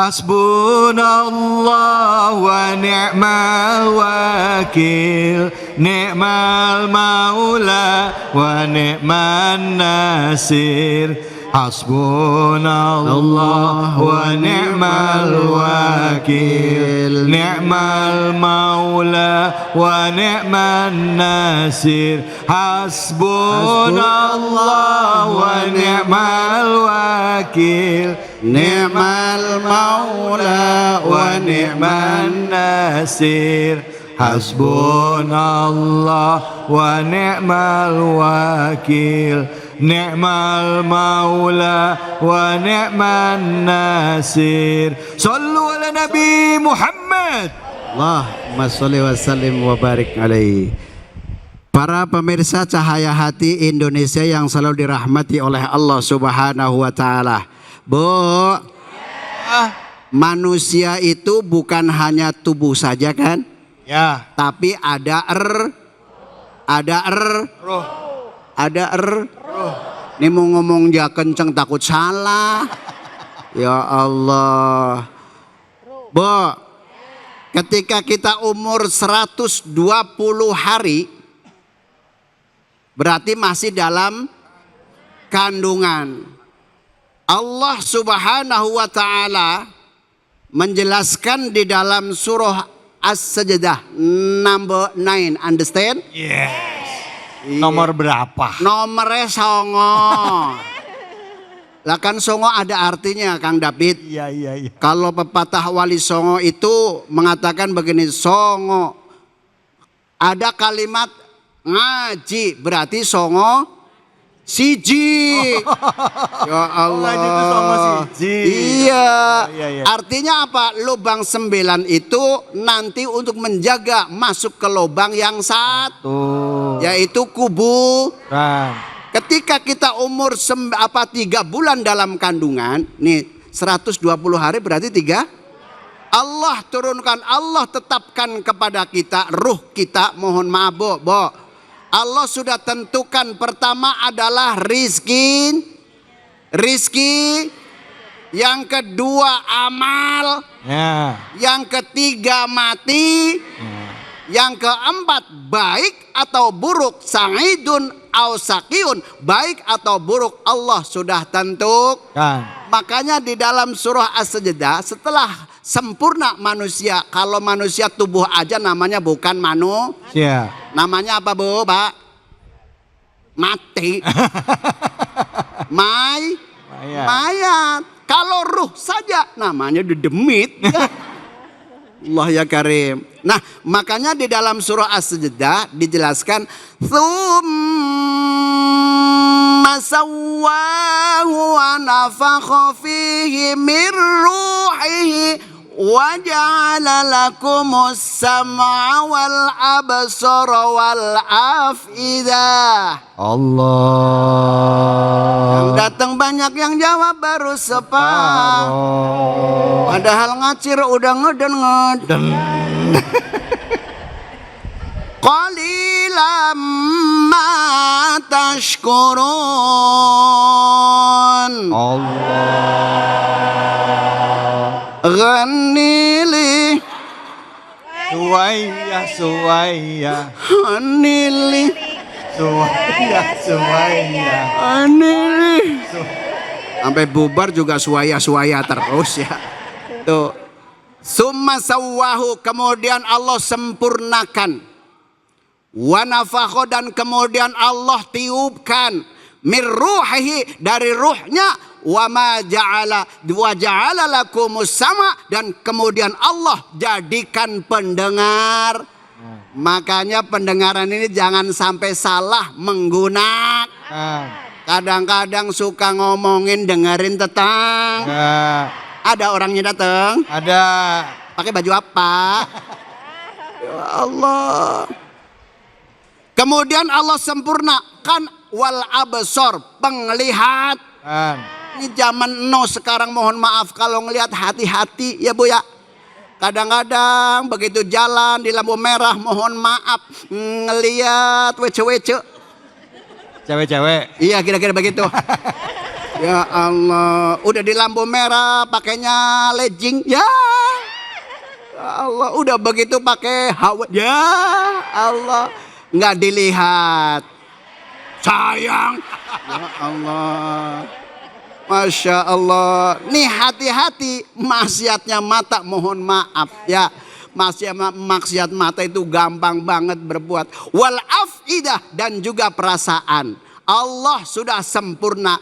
Hasbunallah wa ni'mal wakil, ni'mal maula wa ni'man nasir. Hasbunallah wa ni'mal wakil, ni'mal maula wa ni'man nasir. Hasbunallah wa ni'mal wakil, ni'mal maula wa ni'man nasir. Hasbunallah wa ni'mal wakil, ni'mal maula wa ni'man nasir. Sallu ala Nabi Muhammad. Allahumma sholli wa sallim wa barik alaihi. Para pemirsa Cahaya Hati Indonesia yang selalu dirahmati oleh Allah Subhanahu wa taala. Bu, manusia itu bukan hanya tubuh saja kan? Ya. Tapi ada roh. Ini mau ngomong ja kenceng takut salah. Ya Allah. Bu, ketika kita umur 120 hari berarti masih dalam kandungan. Allah Subhanahu wa taala menjelaskan di dalam surah As-Sajdah number 9, understand? Yes. Nomor berapa? Nomornya songo. Lah kan songo ada artinya Kang David. Iya. Kalau pepatah Wali Songo itu mengatakan begini, songo. Ada kalimat ngaji berarti songo siji. Ya Allah. Ngaji itu songo siji. Iya. Iya. Artinya apa? Lubang 9 itu nanti untuk menjaga masuk ke lubang yang satu, yaitu kuburan. Ketika kita umur 3 bulan dalam kandungan, nih 120 hari berarti 3. Allah turunkan, Allah tetapkan kepada kita, ruh kita, mohon maaf Bo. Allah sudah tentukan pertama adalah rizki. Yang kedua amal. Ya. Yang ketiga mati. Yang keempat baik atau buruk, sa'idun au saqiun, baik atau buruk Allah sudah tentukan. Makanya di dalam surah As-Sajdah setelah sempurna manusia, kalau manusia tubuh aja namanya bukan manusia. Namanya apa Bu, Pak? Mati. Mayat. Kalau ruh saja namanya dedemit. Allah ya Karim. Nah, makanya di dalam surah As-Sajdah dijelaskan tsumma sawwahu wa nafakha fihi min ruhihi wa ja'ala lakumus sam'a wal absara wal afidah. Allah. Yang datang banyak, yang jawab baru separuh. Padahal ngacir udah ngeden. Qalilam ma tashkurun. Allah. Ghanili Suwaya Ghanili Suwaya Ghanili. Sampai bubar juga suaya terus ya. Tuh. Summa sawwahu, kemudian Allah sempurnakan. Wa nafakha, dan kemudian Allah tiupkan min ruhihi, dari ruhnya. Wa ja'ala lakumus sama, dan kemudian Allah jadikan pendengar. Makanya pendengaran ini jangan sampai salah menggunakan. Kadang-kadang suka ngomongin dengerin tetangga. Ada orangnya datang? Ada. Pakai baju apa? Ya Allah. Kemudian Allah sempurnakan wal absor, penglihatan. Ini zaman no sekarang, mohon maaf kalau ngelihat, hati-hati ya Bu ya. Kadang-kadang begitu jalan di lampu merah, mohon maaf ngelihat wece-wece. Cewek-cewek. Iya kira-kira begitu. Ya Allah, udah di lampu merah pakainya legging. Ya Allah, udah begitu pakai hawa. Ya Allah, nggak dilihat. Sayang. Ya Allah. Masya Allah. Nih hati-hati, maksiatnya mata mohon maaf ya. Maksiat mata itu gampang banget berbuat. Wal afidah, dan juga perasaan. Allah sudah sempurna.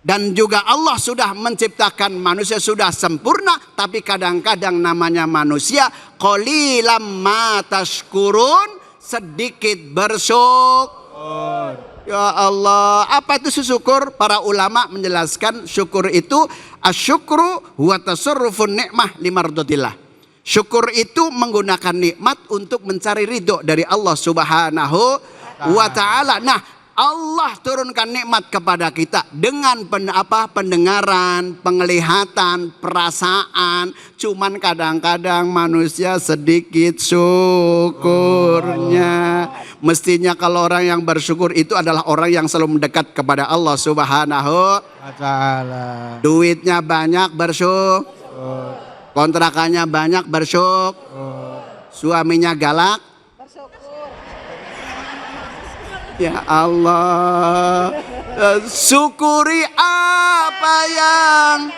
Dan juga Allah sudah menciptakan manusia sudah sempurna. Tapi kadang-kadang namanya manusia qalilam ma tashkurun, sedikit bersyukur. Ya Allah, apa itu syukur? Para ulama menjelaskan syukur itu asyukru huwa tasarrufun ni'mah limardatillah. Syukur itu menggunakan nikmat untuk mencari ridho dari Allah Subhanahu wa taala. Nah, Allah turunkan nikmat kepada kita dengan pendengaran, penglihatan, perasaan. Cuman kadang-kadang manusia sedikit syukurnya. Mestinya kalau orang yang bersyukur itu adalah orang yang selalu mendekat kepada Allah Subhanahu wa taala. Duitnya banyak bersyukur. Kontrakannya banyak bersyukur. Suaminya galak. Ya Allah, syukuri apa yang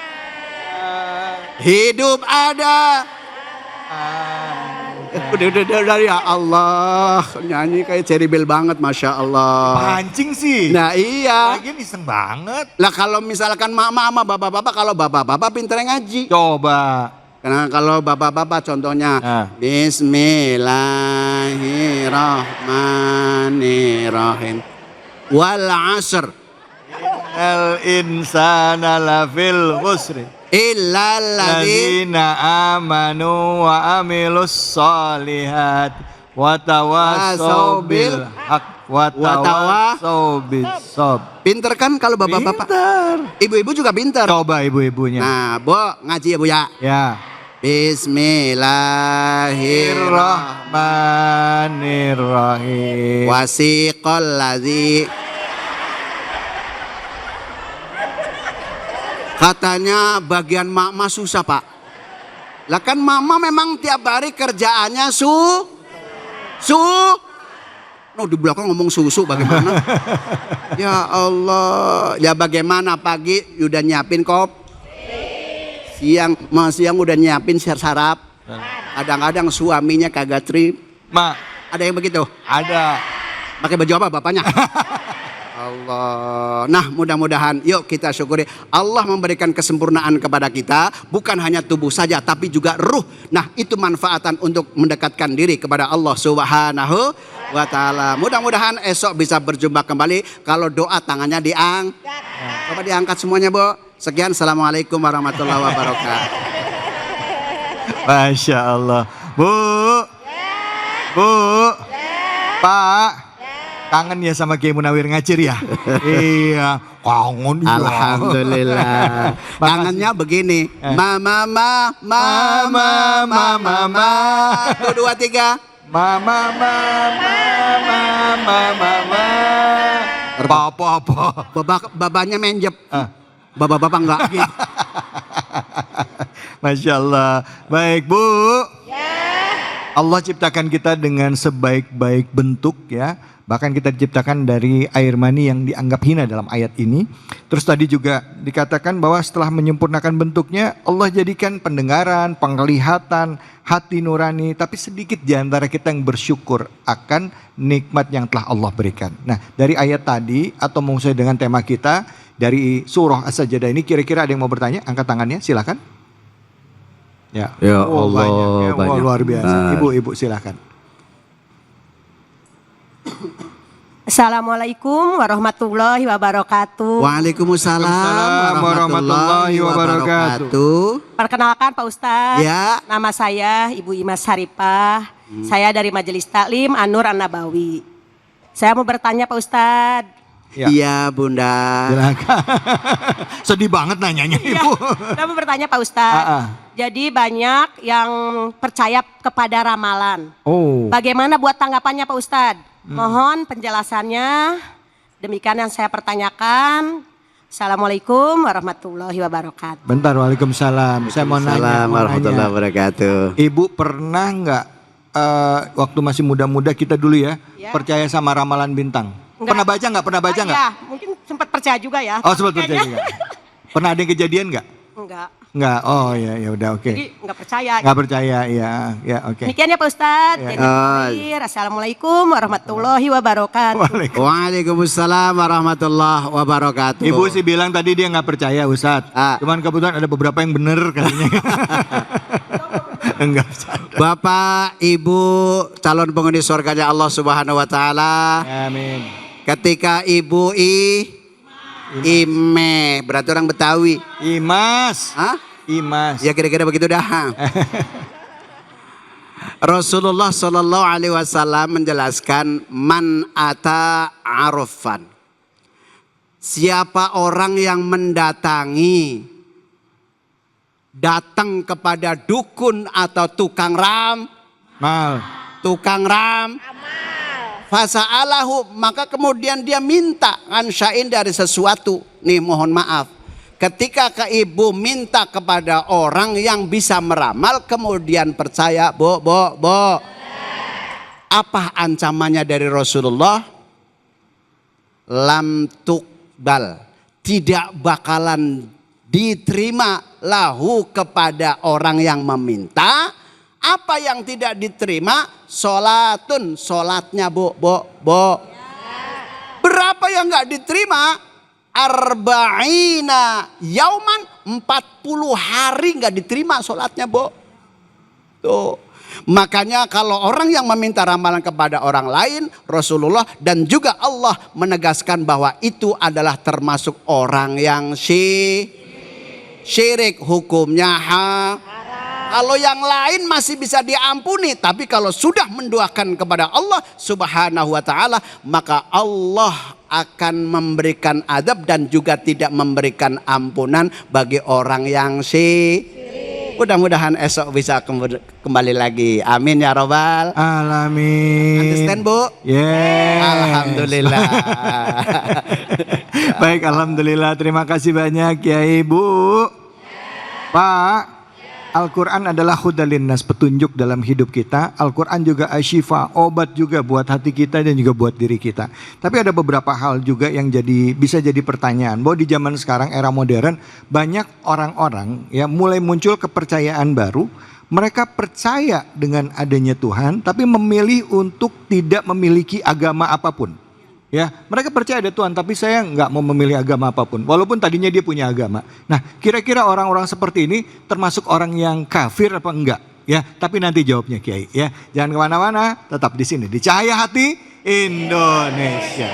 hidup ada. Udah ya Allah, nyanyi kayak Cherry Bell banget, Masya Allah. Pancing sih. Nah iya. Lagian iseng banget. Lah kalau misalkan mama sama bapak-bapak, kalau bapak-bapak pinter ngaji. Coba. Karena kalau bapak-bapak contohnya Bismillahirrahmanirrahim. Wal asr. Al insana lafil khusri. Illal ladzina amanu wa amilus solihat wa tawassaw bil haq wa tawassaw bis sabr. Pinter kan kalau bapak-bapak? Pinter. Ibu-ibu juga pinter. Coba ibu-ibunya. Nah, Bu, ngaji ya Bu ya. Ya. Bismillahirrahmanirrahim. Wasiqal ladzi. Katanya bagian mama susah, Pak. Lah kan mama memang tiap hari kerjaannya no, di belakang ngomong susu bagaimana? Ya Allah, ya bagaimana pagi udah nyiapin siang udah nyiapin sarap. Kadang-kadang suaminya kagak trip. Ma, ada yang begitu? ada. Pakai baju apa bapaknya? Allah. Nah, mudah-mudahan yuk kita syukuri Allah memberikan kesempurnaan kepada kita, bukan hanya tubuh saja tapi juga ruh. Nah, itu manfaatan untuk mendekatkan diri kepada Allah Subhanahu wa taala. Mudah-mudahan esok bisa berjumpa kembali. Kalau doa tangannya coba diangkat semuanya, Bu. Sekian, assalamualaikum warahmatullahi wabarakatuh. Masya Allah. Bu, Pak, kangen ya sama Kiai Munawir Ngacir ya? Iya, kangen. Alhamdulillah. Kangennya begini. Mama. 1, 2, 3. Mama. Apa? Babanya menjep. Bapak-bapak enggak gitu. Masya Allah. Baik, Bu. Allah ciptakan kita dengan sebaik-baik bentuk ya. Bahkan kita diciptakan dari air mani yang dianggap hina dalam ayat ini. Terus tadi juga dikatakan bahwa setelah menyempurnakan bentuknya, Allah jadikan pendengaran, penglihatan, hati nurani. Tapi sedikit di antara kita yang bersyukur akan nikmat yang telah Allah berikan. Nah, dari ayat tadi atau sesuai dengan tema kita dari surah As-Sajdah ini, kira-kira ada yang mau bertanya? Angkat tangannya, silakan. Ya Allah, banyak. Luar biasa. Ibu silakan. Assalamualaikum warahmatullahi wabarakatuh. Waalaikumsalam warahmatullahi wabarakatuh. Perkenalkan Pak Ustadz, Ya. nama saya Ibu Imas Haripah. Saya dari Majelis Taklim An-Nur An-Nabawi. Saya mau bertanya Pak Ustadz. Iya, Bunda. Silakan. Sedih banget nanyanya Ibu. Saya mau bertanya Pak Ustadz. Jadi banyak yang percaya kepada ramalan. Bagaimana buat tanggapannya Pak Ustadz? Mohon penjelasannya. Demikian yang saya pertanyakan. Assalamualaikum warahmatullahi wabarakatuh. Bentar, waalaikumsalam. Saya mau nanya. warahmatullahi wabarakatuh. Ibu pernah nggak waktu masih muda-muda kita dulu ya, percaya sama ramalan bintang? Enggak. Pernah baca nggak? Pernah baca nggak? Ya, mungkin sempat percaya juga ya. Oh, sempat percaya juga. Pernah ada yang kejadian nggak? Enggak. Nggak. Oh ya udah oke. Jadi enggak percaya. Nggak percaya, ya oke. Demikian ya Pak Ustadz. Ya. Assalamualaikum warahmatullahi wabarakatuh. Waalaikumsalam warahmatullahi wabarakatuh. Ibu sih bilang tadi dia nggak percaya Ustadz. Cuman kebetulan ada beberapa yang bener katanya. Enggak. Bapak, Ibu, calon penghuni surganya Allah Subhanahu wa taala. Amin. Ketika Ibu Ime, berarti orang Betawi. Imas. Hah? Imas. Ya kira-kira begitu dah. Rasulullah Shallallahu Alaihi Wasallam menjelaskan man ata arafan. Siapa orang yang mendatangi, datang kepada dukun atau tukang ram, fasa'alahu, maka kemudian dia minta ansyain dari sesuatu. Nih mohon maaf, ketika ke ibu minta kepada orang yang bisa meramal kemudian percaya, bo, apa ancamannya dari Rasulullah? Lam tuqbal, tidak bakalan diterima lahu kepada orang yang meminta. Apa yang tidak diterima? Sholatun, sholatnya bo. Berapa yang nggak diterima? Arba'ina yauman, 40 hari nggak diterima sholatnya bo. Tuh. Makanya kalau orang yang meminta ramalan kepada orang lain, Rasulullah dan juga Allah menegaskan bahwa itu adalah termasuk orang yang syirik, hukumnya Kalau yang lain masih bisa diampuni, tapi kalau sudah mendoakan kepada Allah Subhanahu wa taala, maka Allah akan memberikan adab dan juga tidak memberikan ampunan bagi orang yang syirik. Mudah-mudahan esok bisa kembali lagi. Amin ya robbal alamin. Understand Bu? Yes. Alhamdulillah. Baik, alhamdulillah. Terima kasih banyak ya Ibu. Pak, Al-Quran adalah hudalin nas, petunjuk dalam hidup kita. Al-Quran juga asyifa, obat juga buat hati kita dan juga buat diri kita. Tapi ada beberapa hal juga yang bisa jadi pertanyaan. Bahwa di zaman sekarang era modern, banyak orang-orang ya mulai muncul kepercayaan baru. Mereka percaya dengan adanya Tuhan, tapi memilih untuk tidak memiliki agama apapun. Ya, mereka percaya ada Tuhan, tapi saya nggak mau memilih agama apapun. Walaupun tadinya dia punya agama. Nah, kira-kira orang-orang seperti ini termasuk orang yang kafir apa enggak? Ya, tapi nanti jawabnya Kiai. Ya, jangan kemana-mana, tetap di sini di Cahaya Hati Indonesia.